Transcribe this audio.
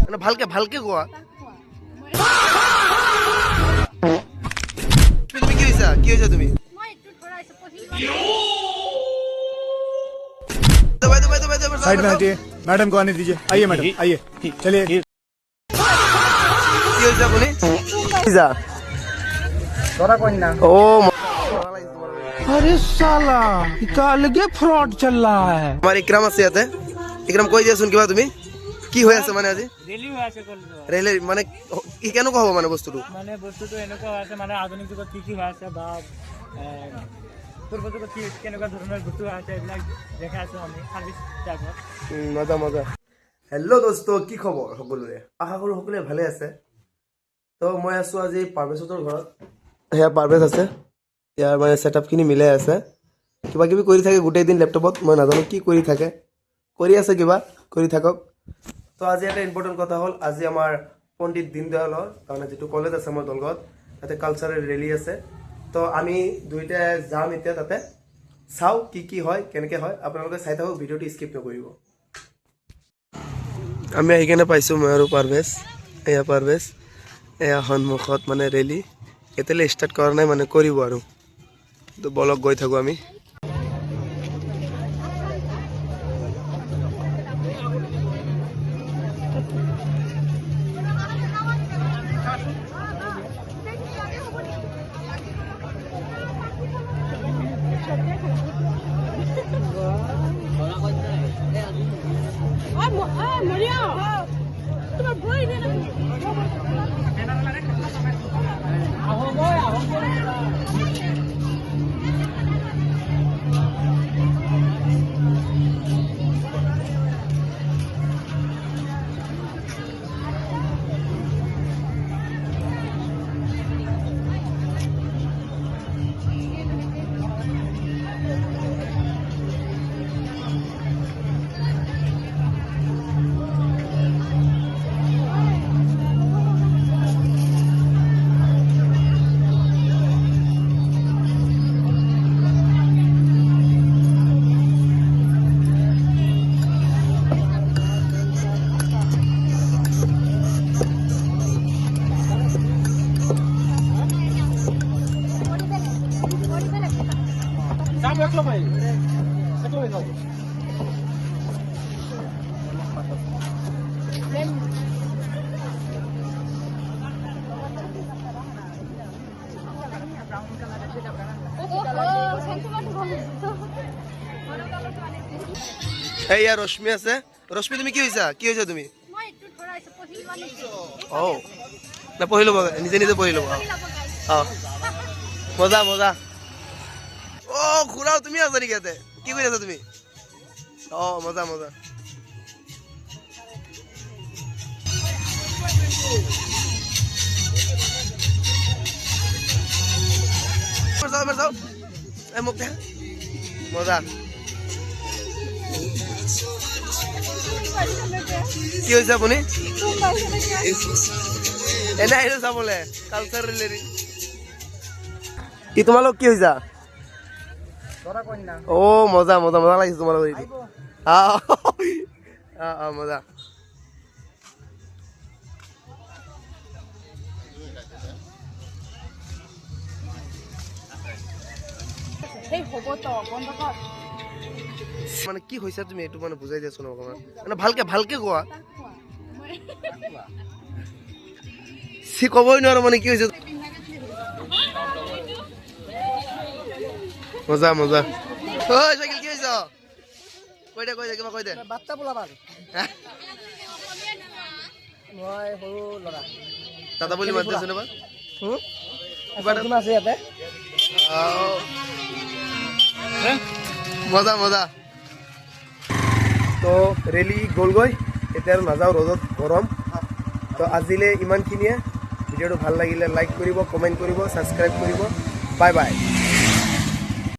মানে ভালকে ভালকে কোৱা তুমি কি হৈছা তুমি साइड में हटिए मैडम को आने दीजिए आइए मैडम आइए चलिए কি হৈছা আপুনি যা তোরা कोई ना ও अरे साला इतना अलगे फ्रॉड चल रहा है আমার ইকরাম আছে ইয়াতে ইকরাম কৈ দিয়াচোন কিবা তুমি কি হৈ আছে মানে আজি ৰেলি হৈ আছে কলেজত ৰেলে মানে কি কেনেকুৱা হ'ব মানে বস্তুটো এনেকুৱা হৈ আছে মানে আধুনিক যুগত কি হৈ আছে বা পূৰ্ব যুগত কি কেনেকুৱা ধৰণৰ বস্তু হৈ আছে এইবিলাক দেখা আছো আমি সাৰ্ভিচ টাইপত মজা মজা হেল্ল' দোস্ত কি খবৰ সকলোৰে আশা কৰোঁ সকলোৱে ভালে আছে তো মই আছোঁ আজি পাৰভেজহঁতৰ ঘৰত সেয়া পাৰভেজ আছে ইয়াৰ মানে ছেটআপখিনি মিলাই আছে কিবা কিবি কৰি থাকে গোটেই দিন লেপটপত মই নাজানো কি কৰি থাকে কৰি আছে কিবা কৰি থাকক তো আজি এটা ইম্পৰ্টেণ্ট কথা হ'ল আজি আমাৰ পণ্ডিত দীনদয়ালৰ কাৰণে যিটো কলেজ আছে আমাৰ দলগত তাতে কালচাৰেল ৰেলী আছে তো আমি দুইটাই যাম এতিয়া তাতে চাওঁ কি কি হয় কেনেকৈ হয় আপোনালোকে চাই থাকক ভিডিঅ'টো স্কিপ নকৰিব আমি আহি কেনে পাইছোঁ মই আৰু পাৰভেজ এয়া সন্মুখত মানে ৰেলী এতিয়ালৈ ষ্টাৰ্ট কৰা নাই মানে কৰিব আৰু তো বলক গৈ থাকোঁ আমি এয়া ৰশ্মি আছে ৰশ্মি তুমি কি হৈছা তুমি অঁ না পঢ়ি ল'ব নিজে নিজে পঢ়ি ল'ব অঁ মজা মজা অঁ খুৰাও তুমি আছা নেকি ইয়াতে কি কৰি আছা তুমি অঁ মজা মজা মোক দেখা মজা কি হৈছে আপুনি এনে আহিলো চাবলৈ কালচাৰেল ৰেলী কি তোমালোক কি হৈছা অ' মজা মজা মজা লাগিছে তোমালোক মজা মানে কি হৈছে তুমি এইটো মানে বুজাই দিয়াচোন অকণমান মানে ভালকে ভালকে কোৱা সি ক'বই নোৱাৰো মানে কি হৈছে মজা মজা ঐ চাইকেল কি হৈছে কৈ দে কিবা কৈ দে বাচ্চা বোলাবা মই সৰু ল'ৰা দাদা বুলি মাতি আছো নাবা আছে ইয়াতে মজা মজা তো ৰেলী গ'লগৈ এতিয়া আৰু নাযাওঁ ৰ'দত গৰম তো আজিলৈ ইমানখিনিয়ে ভিডিঅ'টো ভাল লাগিলে লাইক কৰিব কমেণ্ট কৰিব ছাবস্ক্ৰাইব কৰিব বাই বাই